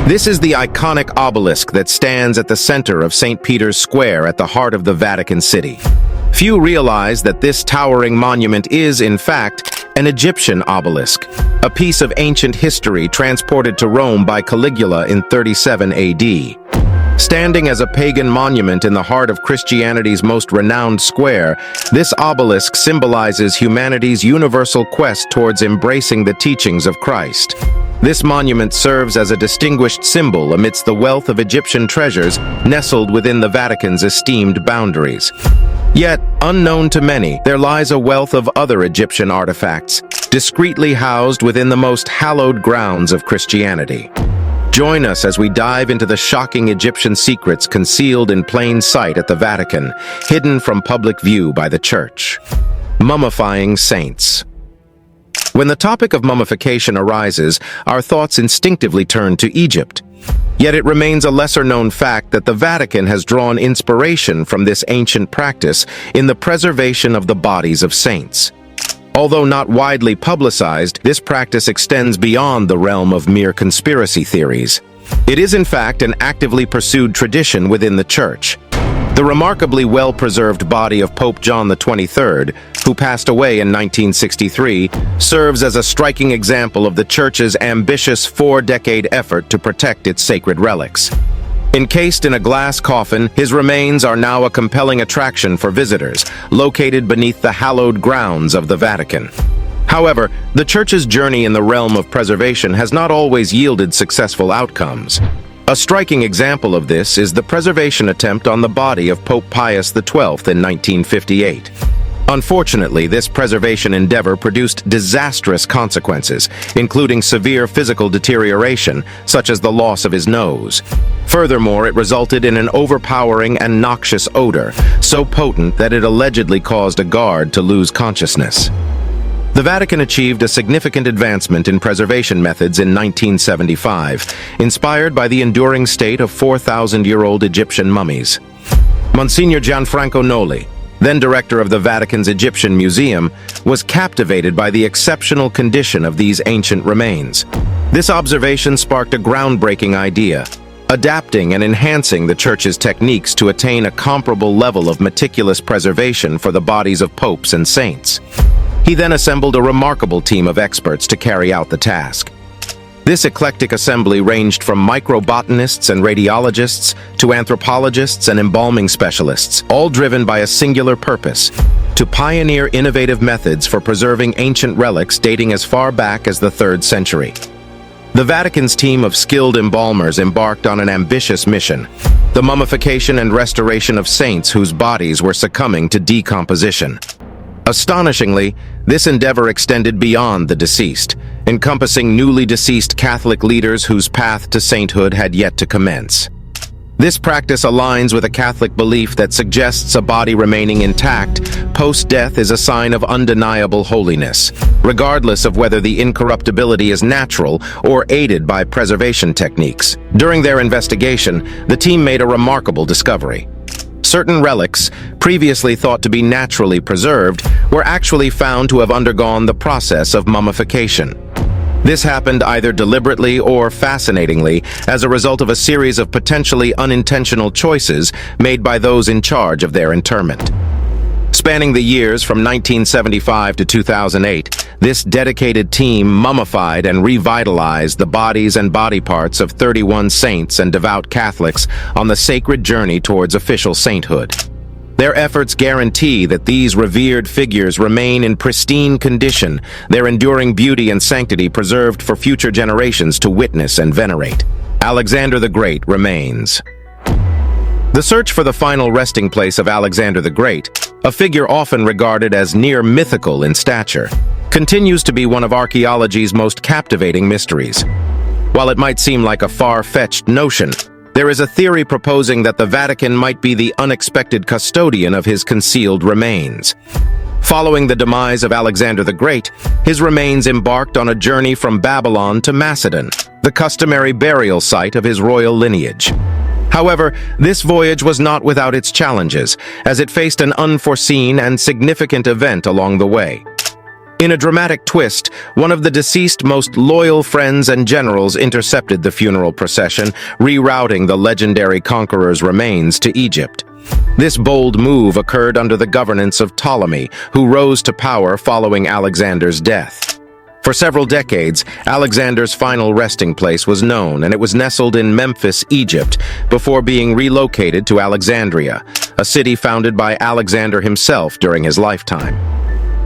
This is the iconic obelisk that stands at the center of St. Peter's Square at the heart of the Vatican City. Few realize that this towering monument is, in fact, an Egyptian obelisk, a piece of ancient history transported to Rome by Caligula in 37 AD. Standing as a pagan monument in the heart of Christianity's most renowned square, this obelisk symbolizes humanity's universal quest towards embracing the teachings of Christ. This monument serves as a distinguished symbol amidst the wealth of Egyptian treasures nestled within the Vatican's esteemed boundaries. Yet, unknown to many, there lies a wealth of other Egyptian artifacts, discreetly housed within the most hallowed grounds of Christianity. Join us as we dive into the shocking Egyptian secrets concealed in plain sight at the Vatican, hidden from public view by the Church. Mummifying saints. When the topic of mummification arises, our thoughts instinctively turn to Egypt. Yet it remains a lesser-known fact that the Vatican has drawn inspiration from this ancient practice in the preservation of the bodies of saints. Although not widely publicized, this practice extends beyond the realm of mere conspiracy theories. It is, in fact, an actively pursued tradition within the Church. The remarkably well-preserved body of Pope John XXIII, who passed away in 1963, serves as a striking example of the Church's ambitious four-decade effort to protect its sacred relics. Encased in a glass coffin, his remains are now a compelling attraction for visitors, located beneath the hallowed grounds of the Vatican. However, the Church's journey in the realm of preservation has not always yielded successful outcomes. A striking example of this is the preservation attempt on the body of Pope Pius XII in 1958. Unfortunately, this preservation endeavor produced disastrous consequences, including severe physical deterioration, such as the loss of his nose. Furthermore, it resulted in an overpowering and noxious odor, so potent that it allegedly caused a guard to lose consciousness. The Vatican achieved a significant advancement in preservation methods in 1975, inspired by the enduring state of 4,000-year-old Egyptian mummies. Monsignor Gianfranco Noli, then director of the Vatican's Egyptian Museum, was captivated by the exceptional condition of these ancient remains. This observation sparked a groundbreaking idea: adapting and enhancing the Church's techniques to attain a comparable level of meticulous preservation for the bodies of popes and saints. He then assembled a remarkable team of experts to carry out the task. This eclectic assembly ranged from microbotanists and radiologists to anthropologists and embalming specialists, all driven by a singular purpose: to pioneer innovative methods for preserving ancient relics dating as far back as the 3rd century. The Vatican's team of skilled embalmers embarked on an ambitious mission: the mummification and restoration of saints whose bodies were succumbing to decomposition. Astonishingly, this endeavor extended beyond the deceased, encompassing newly deceased Catholic leaders whose path to sainthood had yet to commence. This practice aligns with a Catholic belief that suggests a body remaining intact post-death is a sign of undeniable holiness, regardless of whether the incorruptibility is natural or aided by preservation techniques. During their investigation, the team made a remarkable discovery. Certain relics, previously thought to be naturally preserved, were actually found to have undergone the process of mummification. This happened either deliberately or fascinatingly as a result of a series of potentially unintentional choices made by those in charge of their interment. Spanning the years from 1975 to 2008, this dedicated team mummified and revitalized the bodies and body parts of 31 saints and devout Catholics on the sacred journey towards official sainthood. Their efforts guarantee that these revered figures remain in pristine condition, their enduring beauty and sanctity preserved for future generations to witness and venerate. Alexander the Great remains. The search for the final resting place of Alexander the Great, a figure often regarded as near mythical in stature, continues to be one of archaeology's most captivating mysteries. While it might seem like a far-fetched notion, there is a theory proposing that the Vatican might be the unexpected custodian of his concealed remains. Following the demise of Alexander the Great, his remains embarked on a journey from Babylon to Macedon, the customary burial site of his royal lineage. However, this voyage was not without its challenges, as it faced an unforeseen and significant event along the way. In a dramatic twist, one of the deceased's most loyal friends and generals intercepted the funeral procession, rerouting the legendary conqueror's remains to Egypt. This bold move occurred under the governance of Ptolemy, who rose to power following Alexander's death. For several decades, Alexander's final resting place was known, and it was nestled in Memphis, Egypt, before being relocated to Alexandria, a city founded by Alexander himself during his lifetime.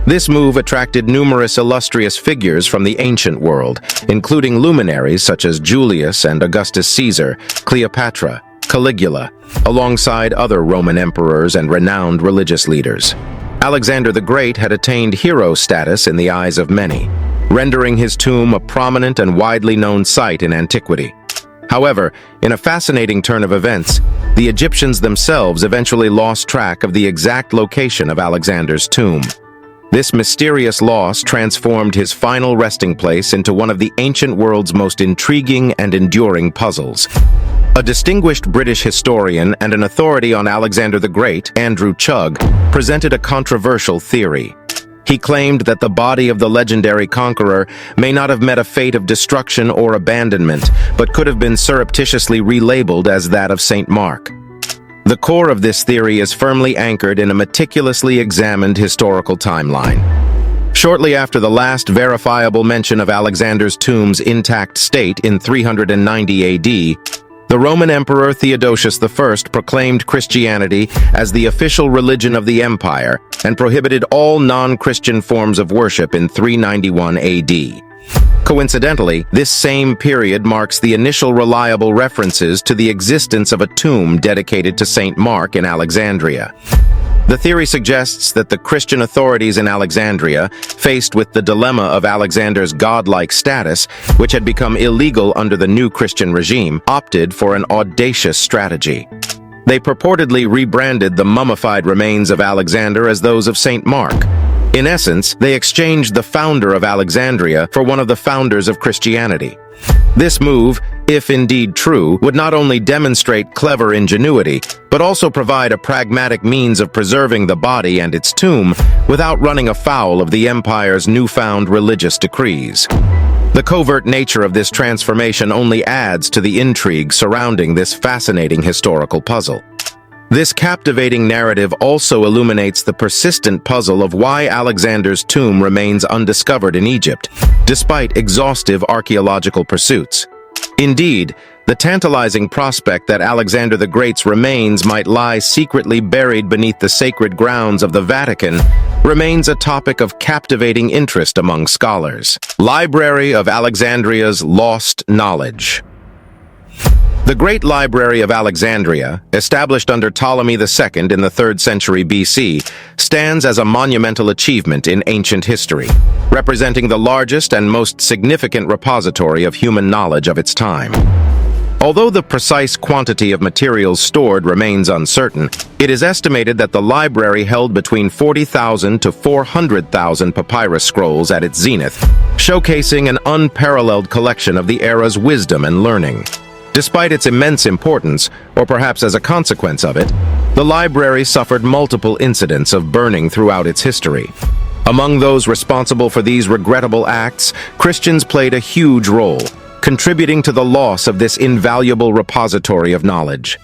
This move attracted numerous illustrious figures from the ancient world, including luminaries such as Julius and Augustus Caesar, Cleopatra, Caligula, alongside other Roman emperors and renowned religious leaders. Alexander the Great had attained hero status in the eyes of many, rendering his tomb a prominent and widely known site in antiquity. However, in a fascinating turn of events, the Egyptians themselves eventually lost track of the exact location of Alexander's tomb. This mysterious loss transformed his final resting place into one of the ancient world's most intriguing and enduring puzzles. A distinguished British historian and an authority on Alexander the Great, Andrew Chugg, presented a controversial theory. He claimed that the body of the legendary conqueror may not have met a fate of destruction or abandonment, but could have been surreptitiously relabeled as that of Saint Mark. The core of this theory is firmly anchored in a meticulously examined historical timeline. Shortly after the last verifiable mention of Alexander's tomb's intact state in 390 AD, the Roman Emperor Theodosius I proclaimed Christianity as the official religion of the empire and prohibited all non-Christian forms of worship in 391 AD. Coincidentally, this same period marks the initial reliable references to the existence of a tomb dedicated to Saint Mark in Alexandria. The theory suggests that the Christian authorities in Alexandria, faced with the dilemma of Alexander's godlike status, which had become illegal under the new Christian regime, opted for an audacious strategy. They purportedly rebranded the mummified remains of Alexander as those of Saint Mark. In essence, they exchanged the founder of Alexandria for one of the founders of Christianity. This move, if indeed true, would not only demonstrate clever ingenuity, but also provide a pragmatic means of preserving the body and its tomb without running afoul of the empire's newfound religious decrees. The covert nature of this transformation only adds to the intrigue surrounding this fascinating historical puzzle. This captivating narrative also illuminates the persistent puzzle of why Alexander's tomb remains undiscovered in Egypt, despite exhaustive archaeological pursuits. Indeed, the tantalizing prospect that Alexander the Great's remains might lie secretly buried beneath the sacred grounds of the Vatican remains a topic of captivating interest among scholars. Library of Alexandria's Lost Knowledge. The Great Library of Alexandria, established under Ptolemy II in the 3rd century BC, stands as a monumental achievement in ancient history, representing the largest and most significant repository of human knowledge of its time. Although the precise quantity of materials stored remains uncertain, it is estimated that the library held between 40,000 to 400,000 papyrus scrolls at its zenith, showcasing an unparalleled collection of the era's wisdom and learning. Despite its immense importance, or perhaps as a consequence of it, the library suffered multiple incidents of burning throughout its history. Among those responsible for these regrettable acts, Christians played a huge role, contributing to the loss of this invaluable repository of knowledge.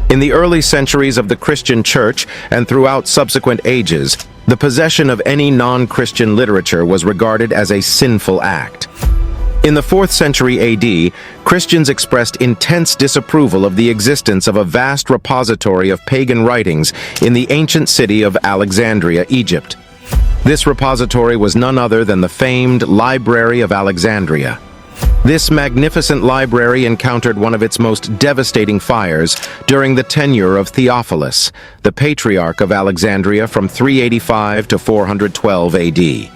In the early centuries of the Christian Church and throughout subsequent ages, the possession of any non-Christian literature was regarded as a sinful act. In the 4th century AD, Christians expressed intense disapproval of the existence of a vast repository of pagan writings in the ancient city of Alexandria, Egypt. This repository was none other than the famed Library of Alexandria. This magnificent library encountered one of its most devastating fires during the tenure of Theophilus, the Patriarch of Alexandria from 385 to 412 AD.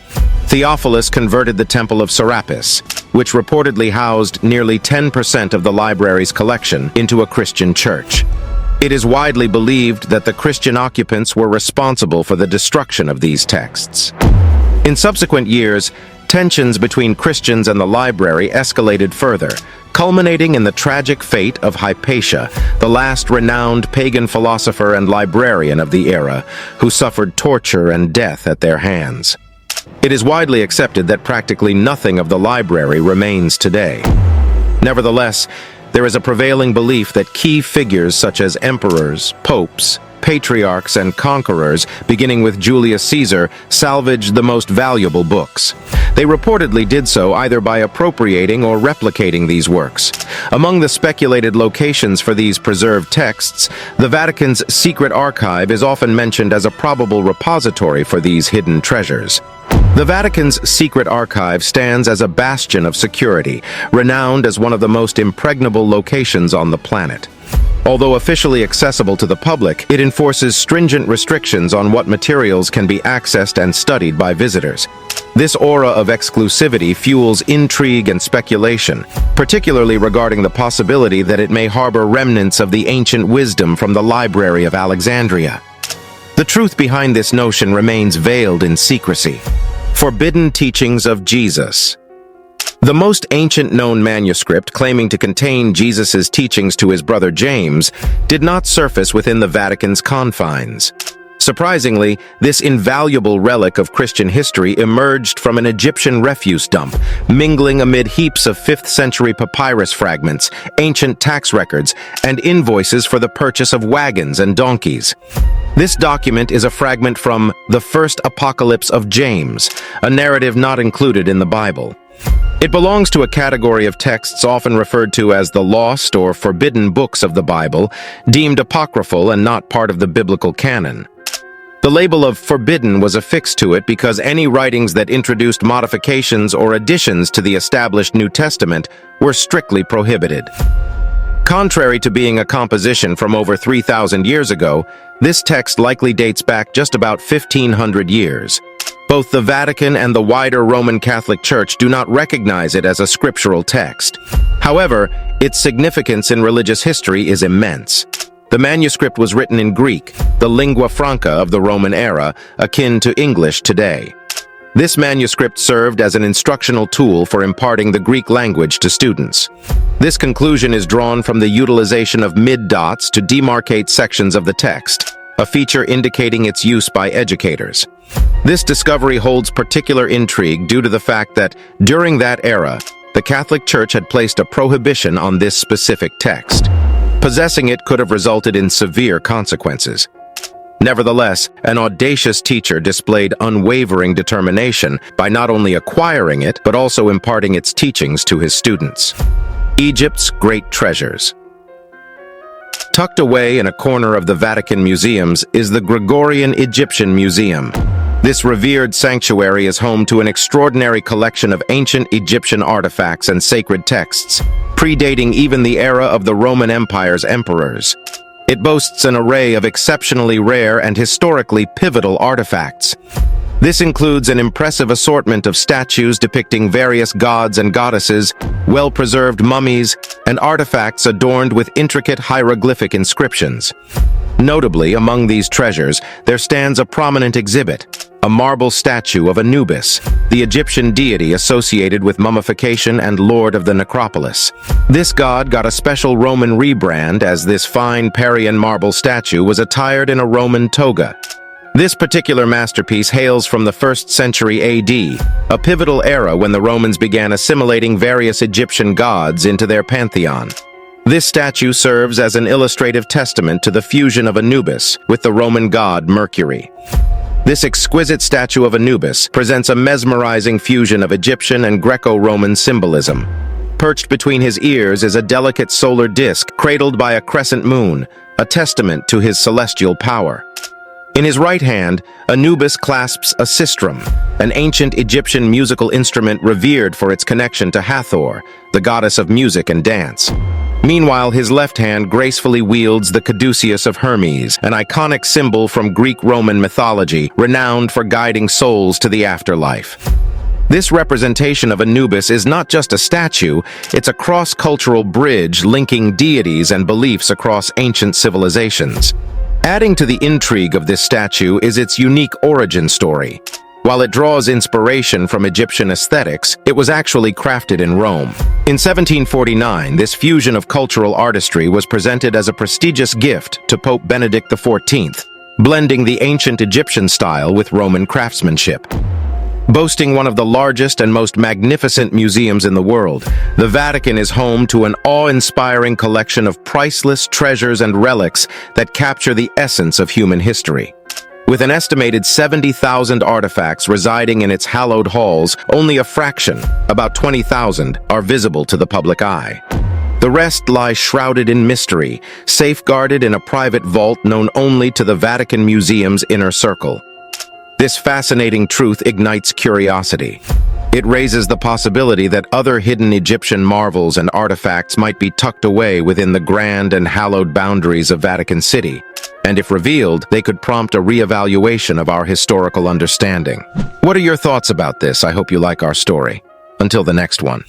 Theophilus converted the Temple of Serapis, which reportedly housed nearly 10% of the library's collection, into a Christian church. It is widely believed that the Christian occupants were responsible for the destruction of these texts. In subsequent years, tensions between Christians and the library escalated further, culminating in the tragic fate of Hypatia, the last renowned pagan philosopher and librarian of the era, who suffered torture and death at their hands. It is widely accepted that practically nothing of the library remains today. Nevertheless, there is a prevailing belief that key figures such as emperors, popes, patriarchs, and conquerors, beginning with Julius Caesar, salvaged the most valuable books. They reportedly did so either by appropriating or replicating these works. Among the speculated locations for these preserved texts, the Vatican's secret archive is often mentioned as a probable repository for these hidden treasures. The Vatican's secret archive stands as a bastion of security, renowned as one of the most impregnable locations on the planet. Although officially accessible to the public, it enforces stringent restrictions on what materials can be accessed and studied by visitors. This aura of exclusivity fuels intrigue and speculation, particularly regarding the possibility that it may harbor remnants of the ancient wisdom from the Library of Alexandria. The truth behind this notion remains veiled in secrecy. Forbidden teachings of Jesus. The most ancient known manuscript, claiming to contain Jesus' teachings to his brother James, did not surface within the Vatican's confines. Surprisingly, this invaluable relic of Christian history emerged from an Egyptian refuse dump, mingling amid heaps of 5th-century papyrus fragments, ancient tax records, and invoices for the purchase of wagons and donkeys. This document is a fragment from The First Apocalypse of James, a narrative not included in the Bible. It belongs to a category of texts often referred to as the lost or forbidden books of the Bible, deemed apocryphal and not part of the biblical canon. The label of forbidden was affixed to it because any writings that introduced modifications or additions to the established New Testament were strictly prohibited. Contrary to being a composition from over 3,000 years ago, this text likely dates back just about 1,500 years. Both the Vatican and the wider Roman Catholic Church do not recognize it as a scriptural text. However, its significance in religious history is immense. The manuscript was written in Greek, the lingua franca of the Roman era, akin to English today. This manuscript served as an instructional tool for imparting the Greek language to students. This conclusion is drawn from the utilization of mid-dots to demarcate sections of the text, a feature indicating its use by educators. This discovery holds particular intrigue due to the fact that, during that era, the Catholic Church had placed a prohibition on this specific text. Possessing it could have resulted in severe consequences. Nevertheless, an audacious teacher displayed unwavering determination by not only acquiring it, but also imparting its teachings to his students. Egypt's Great Treasures. Tucked away in a corner of the Vatican museums is the Gregorian Egyptian Museum. This revered sanctuary is home to an extraordinary collection of ancient Egyptian artifacts and sacred texts, predating even the era of the Roman Empire's emperors. It boasts an array of exceptionally rare and historically pivotal artifacts. This includes an impressive assortment of statues depicting various gods and goddesses, well-preserved mummies, and artifacts adorned with intricate hieroglyphic inscriptions. Notably, among these treasures, there stands a prominent exhibit, a marble statue of Anubis, the Egyptian deity associated with mummification and lord of the necropolis. This god got a special Roman rebrand as this fine Parian marble statue was attired in a Roman toga. This particular masterpiece hails from the 1st century AD, a pivotal era when the Romans began assimilating various Egyptian gods into their pantheon. This statue serves as an illustrative testament to the fusion of Anubis with the Roman god Mercury. This exquisite statue of Anubis presents a mesmerizing fusion of Egyptian and Greco-Roman symbolism. Perched between his ears is a delicate solar disk cradled by a crescent moon, a testament to his celestial power. In his right hand, Anubis clasps a sistrum, an ancient Egyptian musical instrument revered for its connection to Hathor, the goddess of music and dance. Meanwhile, his left hand gracefully wields the caduceus of Hermes, an iconic symbol from Greek-Roman mythology, renowned for guiding souls to the afterlife. This representation of Anubis is not just a statue, it's a cross-cultural bridge linking deities and beliefs across ancient civilizations. Adding to the intrigue of this statue is its unique origin story. While it draws inspiration from Egyptian aesthetics, it was actually crafted in Rome. In 1749, this fusion of cultural artistry was presented as a prestigious gift to Pope Benedict XIV, blending the ancient Egyptian style with Roman craftsmanship. Boasting one of the largest and most magnificent museums in the world, the Vatican is home to an awe-inspiring collection of priceless treasures and relics that capture the essence of human history. With an estimated 70,000 artifacts residing in its hallowed halls, only a fraction, about 20,000, are visible to the public eye. The rest lie shrouded in mystery, safeguarded in a private vault known only to the Vatican Museum's inner circle. This fascinating truth ignites curiosity. It raises the possibility that other hidden Egyptian marvels and artifacts might be tucked away within the grand and hallowed boundaries of Vatican City, and if revealed, they could prompt a re-evaluation of our historical understanding. What are your thoughts about this? I hope you like our story. Until the next one.